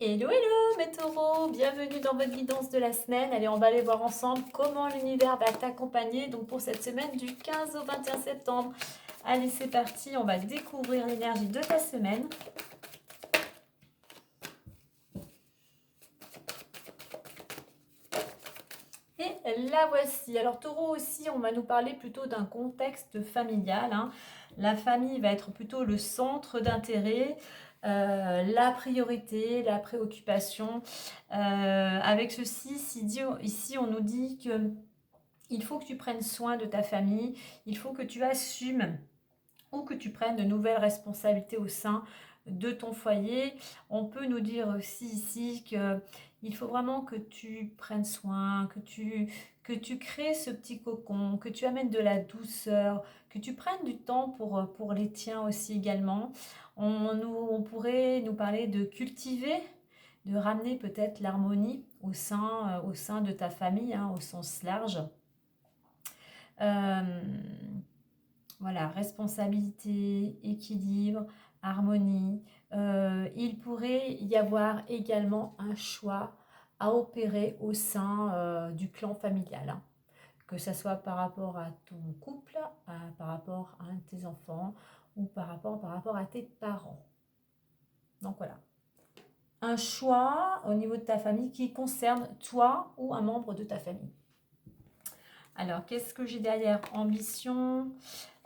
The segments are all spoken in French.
Hello, hello mes taureaux, bienvenue dans votre guidance de la semaine. Allez, on va aller voir ensemble comment l'univers va t'accompagner donc pour cette semaine du 15 au 21 septembre. Allez, c'est parti, on va découvrir l'énergie de ta semaine. Et la voici. Alors taureau aussi, on va nous parler plutôt d'un contexte familial. La famille va être plutôt le centre d'intérêt. La priorité, la préoccupation. Avec ceci, ici on nous dit que il faut que tu prennes soin de ta famille, il faut que tu assumes ou que tu prennes de nouvelles responsabilités au sein de ton foyer. On peut nous dire aussi ici que il faut vraiment que tu prennes soin, que tu crées ce petit cocon, que tu amènes de la douceur, que tu prennes du temps pour les tiens aussi également. On pourrait nous parler de cultiver, de ramener peut-être l'harmonie au sein de ta famille, au sens large. Euh, voilà, responsabilité, équilibre, harmonie. Il pourrait y avoir également un choix à opérer au sein du clan familial, que ce soit par rapport à ton couple, par rapport à un de tes enfants ou par rapport à tes parents. Donc voilà, un choix au niveau de ta famille qui concerne toi ou un membre de ta famille. Alors, qu'est-ce que j'ai derrière? Ambition.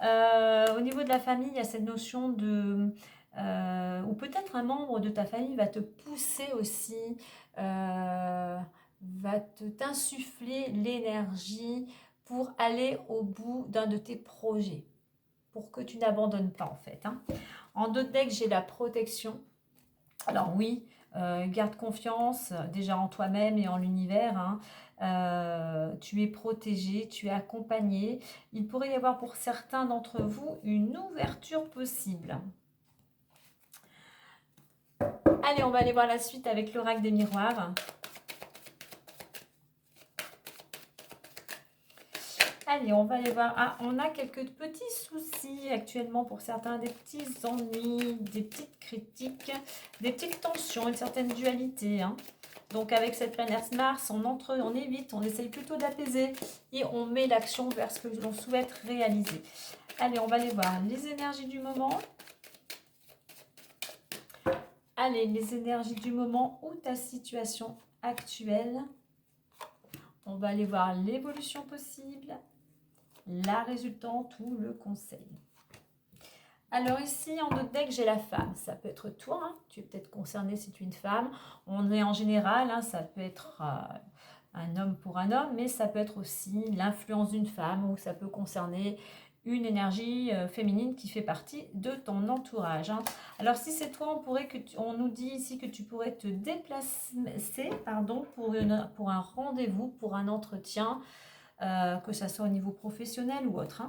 Au niveau de la famille, il y a cette notion de... ou peut-être un membre de ta famille va te pousser aussi, va t'insuffler l'énergie pour aller au bout d'un de tes projets, pour que tu n'abandonnes pas en fait. En deux decks, j'ai la protection. Alors oui, garde confiance déjà en toi-même et en l'univers. Tu es protégé, tu es accompagné. Il pourrait y avoir pour certains d'entre vous une ouverture possible. Allez, on va aller voir la suite avec l'oracle des miroirs. Allez, on va aller voir. Ah, on a quelques petits soucis actuellement pour certains, des petits ennuis, des petites critiques, des petites tensions, une certaine dualité. Donc avec cette planète Mars, on évite, on essaye plutôt d'apaiser et on met l'action vers ce que l'on souhaite réaliser. Allez, on va aller voir les énergies du moment. Allez, les énergies du moment ou ta situation actuelle. On va aller voir l'évolution possible, la résultante ou le conseil. Alors ici, en autre deck, j'ai la femme. Ça peut être toi, tu es peut-être concerné si tu es une femme. On est en général, ça peut être un homme pour un homme, mais ça peut être aussi l'influence d'une femme ou ça peut concerner une énergie féminine qui fait partie de ton entourage. Alors si c'est toi, on nous dit ici que tu pourrais te déplacer pour un rendez-vous, pour un entretien, que ça soit au niveau professionnel ou autre.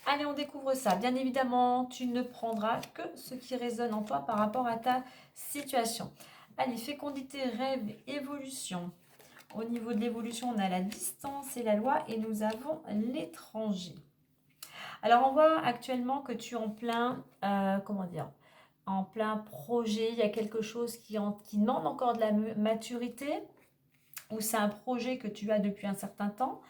Allez, on découvre ça. Bien évidemment, tu ne prendras que ce qui résonne en toi par rapport à ta situation. Allez, fécondité, rêve, évolution. Au niveau de l'évolution, on a la distance et la loi et nous avons l'étranger. Alors, on voit actuellement que tu es en plein, en plein projet. Il y a quelque chose qui demande encore de la maturité ou c'est un projet que tu as depuis un certain temps.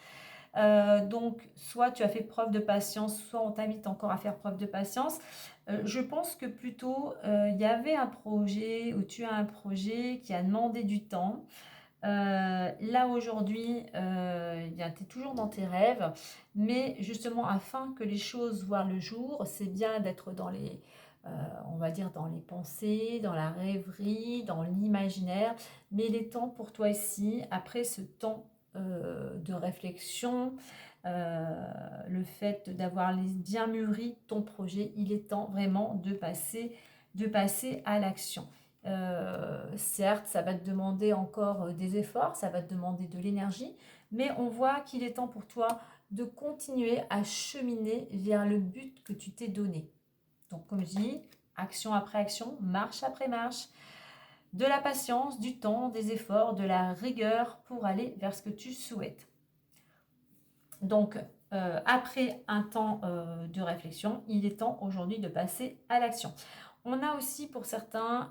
Donc, soit tu as fait preuve de patience, soit on t'invite encore à faire preuve de patience. Je pense que plutôt, il y avait un projet ou tu as un projet qui a demandé du temps. Là aujourd'hui, tu es toujours dans tes rêves, mais justement afin que les choses voient le jour, c'est bien d'être dans les, on va dire dans les pensées, dans la rêverie, dans l'imaginaire, mais il est temps pour toi ici, après ce temps de réflexion, le fait d'avoir bien mûri ton projet, il est temps vraiment de passer à l'action. Certes, ça va te demander encore des efforts, ça va te demander de l'énergie, mais on voit qu'il est temps pour toi de continuer à cheminer vers le but que tu t'es donné. Donc, comme je dis, action après action, marche après marche, de la patience, du temps, des efforts, de la rigueur pour aller vers ce que tu souhaites. Donc, après un temps de réflexion, il est temps aujourd'hui de passer à l'action. On a aussi pour certains,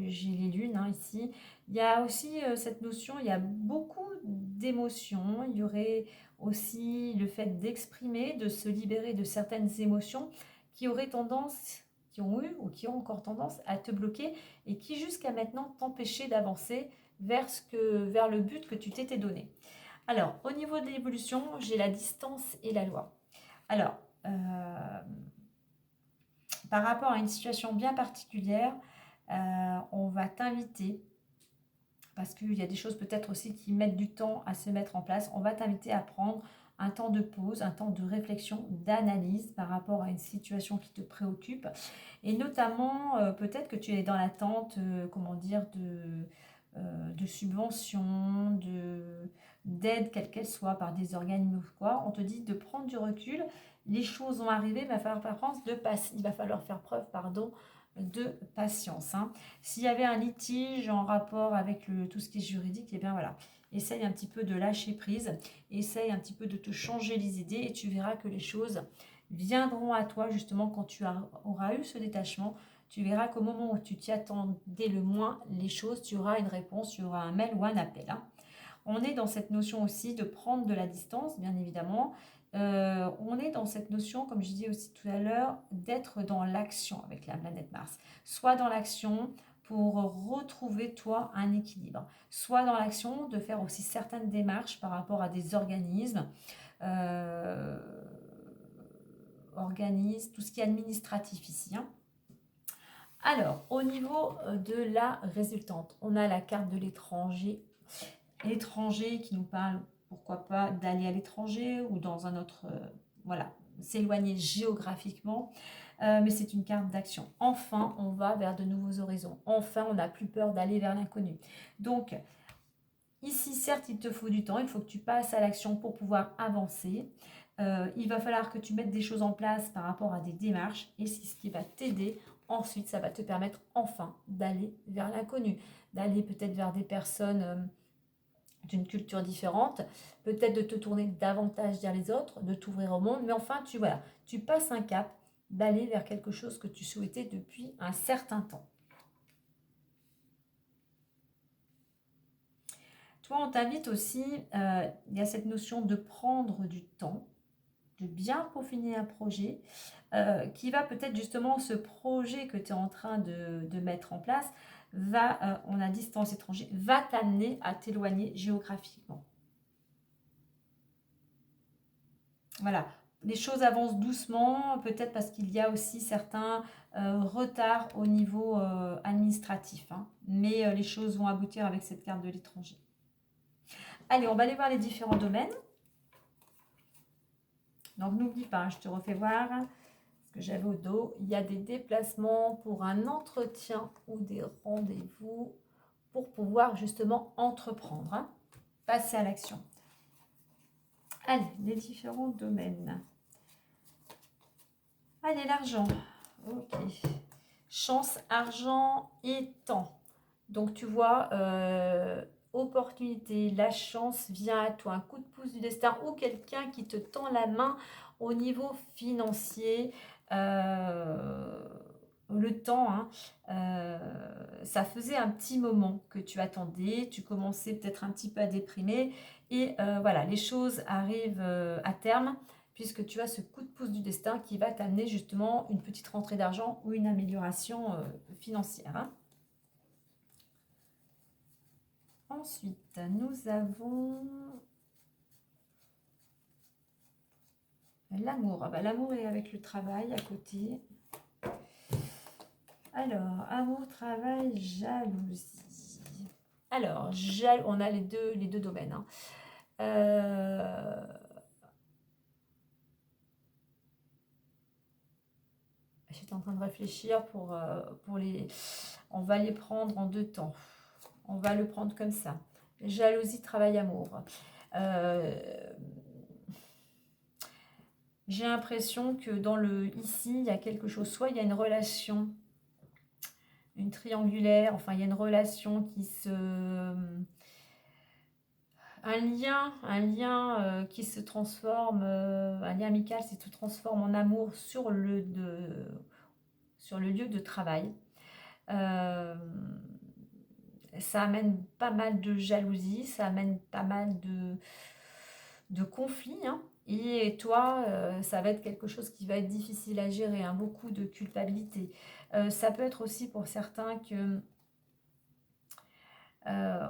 j'ai les lunes hein, ici, il y a aussi cette notion, il y a beaucoup d'émotions, il y aurait aussi le fait d'exprimer, de se libérer de certaines émotions qui auraient tendance, qui ont eu ou qui ont encore tendance à te bloquer et qui jusqu'à maintenant t'empêchaient d'avancer vers le but que tu t'étais donné. Alors, au niveau de l'évolution, j'ai la distance et la loi. Alors, par rapport à une situation bien particulière, on va t'inviter, parce qu'il y a des choses peut-être aussi qui mettent du temps à se mettre en place, on va t'inviter à prendre un temps de pause, un temps de réflexion, d'analyse par rapport à une situation qui te préoccupe. Et notamment, peut-être que tu es dans l'attente, comment dire, de subventions, d'aide, quelle qu'elle soit, par des organismes ou quoi. On te dit de prendre du recul. Les choses vont arriver, il va falloir faire preuve, pardon, de patience. Hein. S'il y avait un litige en rapport avec tout ce qui est juridique, et bien voilà, essaye un petit peu de lâcher prise, essaye un petit peu de te changer les idées et tu verras que les choses viendront à toi justement quand tu auras eu ce détachement. Tu verras qu'au moment où tu t'y attendais le moins, les choses, tu auras une réponse, tu auras un mail ou un appel. Hein. On est dans cette notion aussi de prendre de la distance, bien évidemment. On est dans cette notion, comme je disais aussi tout à l'heure, d'être dans l'action avec la planète Mars. Soit dans l'action pour retrouver, toi, un équilibre. Soit dans l'action de faire aussi certaines démarches par rapport à des organismes, tout ce qui est administratif ici. Hein. Alors, au niveau de la résultante, on a la carte de l'étranger. L'étranger qui nous parle, pourquoi pas, d'aller à l'étranger ou dans un autre... voilà, s'éloigner géographiquement. Mais c'est une carte d'action. Enfin, on va vers de nouveaux horizons. Enfin, on n'a plus peur d'aller vers l'inconnu. Donc, ici, certes, il te faut du temps. Il faut que tu passes à l'action pour pouvoir avancer. Il va falloir que tu mettes des choses en place par rapport à des démarches. Et c'est ce qui va t'aider. Ensuite, ça va te permettre enfin d'aller vers l'inconnu. D'aller peut-être vers des personnes d'une culture différente. Peut-être de te tourner davantage vers les autres, de t'ouvrir au monde. Mais enfin, tu passes un cap d'aller vers quelque chose que tu souhaitais depuis un certain temps. Toi, on t'invite aussi, il y a cette notion de prendre du temps, de bien peaufiner un projet, qui va peut-être justement, ce projet que tu es en train de mettre en place, on a distance étranger, va t'amener à t'éloigner géographiquement. Voilà, les choses avancent doucement, peut-être parce qu'il y a aussi certains retards au niveau administratif, hein, mais les choses vont aboutir avec cette carte de l'étranger. Allez, on va aller voir les différents domaines. Donc, n'oublie pas, hein, je te refais voir ce que j'avais au dos. Il y a des déplacements pour un entretien ou des rendez-vous pour pouvoir justement entreprendre, hein, passer à l'action. Allez, les différents domaines. Allez, l'argent. Ok. Chance, argent et temps. Donc, tu vois, opportunité, la chance vient à toi, un coup de pouce du destin ou quelqu'un qui te tend la main au niveau financier. Le temps, hein, ça faisait un petit moment que tu attendais, tu commençais peut-être un petit peu à déprimer et voilà, les choses arrivent à terme puisque tu as ce coup de pouce du destin qui va t'amener justement une petite rentrée d'argent ou une amélioration financière. Hein. Ensuite, nous avons l'amour. Ah bah, l'amour est avec le travail à côté. Alors, amour, travail, jalousie. Alors, on a les deux domaines. Hein. J'étais en train de réfléchir pour les... On va les prendre en deux temps. On va le prendre comme ça. Jalousie, travail, amour. J'ai l'impression que ici, il y a quelque chose. Soit il y a une relation, une triangulaire, enfin il y a une relation qui se... Un lien qui se transforme, un lien amical qui se transforme en amour sur sur le lieu de travail. Ça amène pas mal de jalousie, ça amène pas mal de conflits, hein. Et toi, ça va être quelque chose qui va être difficile à gérer, hein, beaucoup de culpabilité. Ça peut être aussi pour certains que euh,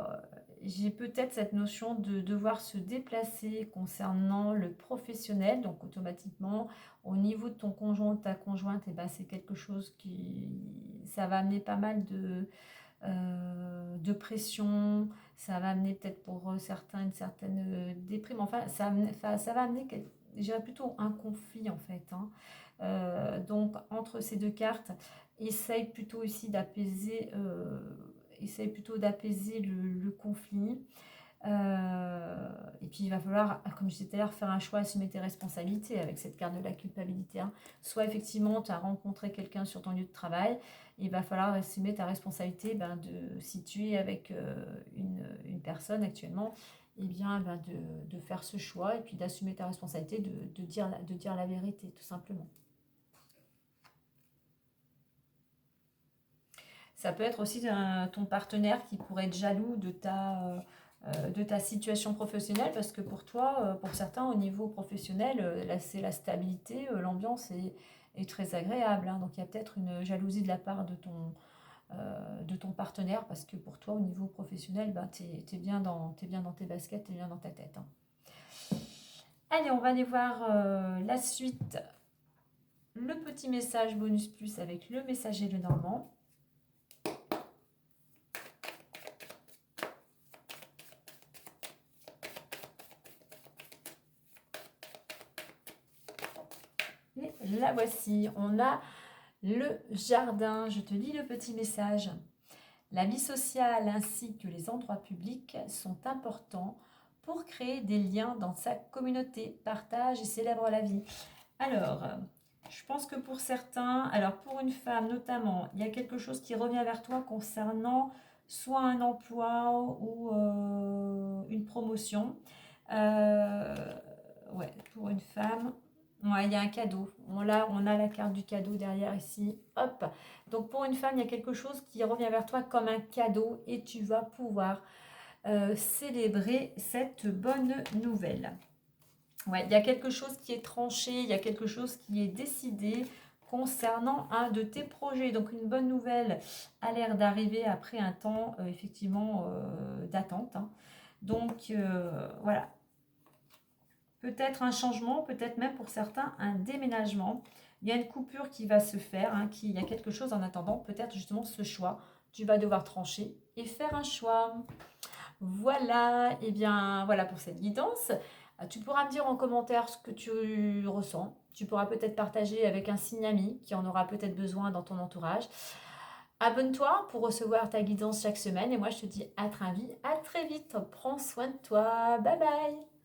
j'ai peut-être cette notion de devoir se déplacer concernant le professionnel, donc automatiquement au niveau de ton conjoint ou de ta conjointe, et ben, c'est quelque chose ça va amener pas mal de pression, ça va amener peut-être pour certains une certaine déprime, enfin ça va amener, je dirais plutôt un conflit en fait, hein. Donc entre ces deux cartes, essaye plutôt aussi d'apaiser le conflit. Et puis il va falloir, comme je disais tout à l'heure, faire un choix, assumer tes responsabilités avec cette carte de la culpabilité, hein. Soit effectivement tu as rencontré quelqu'un sur ton lieu de travail, il va falloir assumer ta responsabilité, si tu es avec une personne actuellement, et bien, de faire ce choix et puis d'assumer ta responsabilité, de dire la vérité tout simplement. Ça peut être aussi ton partenaire qui pourrait être jaloux de ta situation professionnelle, parce que pour toi, pour certains au niveau professionnel, là c'est la stabilité, l'ambiance est très agréable, hein. Donc il y a peut-être une jalousie de la part de ton partenaire, parce que pour toi au niveau professionnel, t'es bien dans tes baskets, t'es bien dans ta tête, hein. Allez, on va aller voir la suite, le petit message bonus plus avec le messager le normand. Et la voici, on a le jardin. Je te lis le petit message. La vie sociale ainsi que les endroits publics sont importants pour créer des liens dans sa communauté, partage et célèbre la vie. Alors, je pense que pour certains, alors pour une femme notamment, il y a quelque chose qui revient vers toi concernant soit un emploi ou une promotion. Ouais, pour une femme, ouais, il y a un cadeau. On a la carte du cadeau derrière ici. Hop. Donc pour une femme, il y a quelque chose qui revient vers toi comme un cadeau et tu vas pouvoir célébrer cette bonne nouvelle. Ouais, il y a quelque chose qui est tranché, il y a quelque chose qui est décidé concernant un de tes projets. Donc une bonne nouvelle a l'air d'arriver après un temps effectivement d'attente, hein. Donc voilà, peut-être un changement, peut-être même pour certains un déménagement. Il y a une coupure qui va se faire, hein, il y a quelque chose en attendant, peut-être justement ce choix. Tu vas devoir trancher et faire un choix. Voilà, et bien voilà pour cette guidance. Tu pourras me dire en commentaire ce que tu ressens. Tu pourras peut-être partager avec un signe ami qui en aura peut-être besoin dans ton entourage. Abonne-toi pour recevoir ta guidance chaque semaine et moi je te dis à très vite. Prends soin de toi. Bye bye.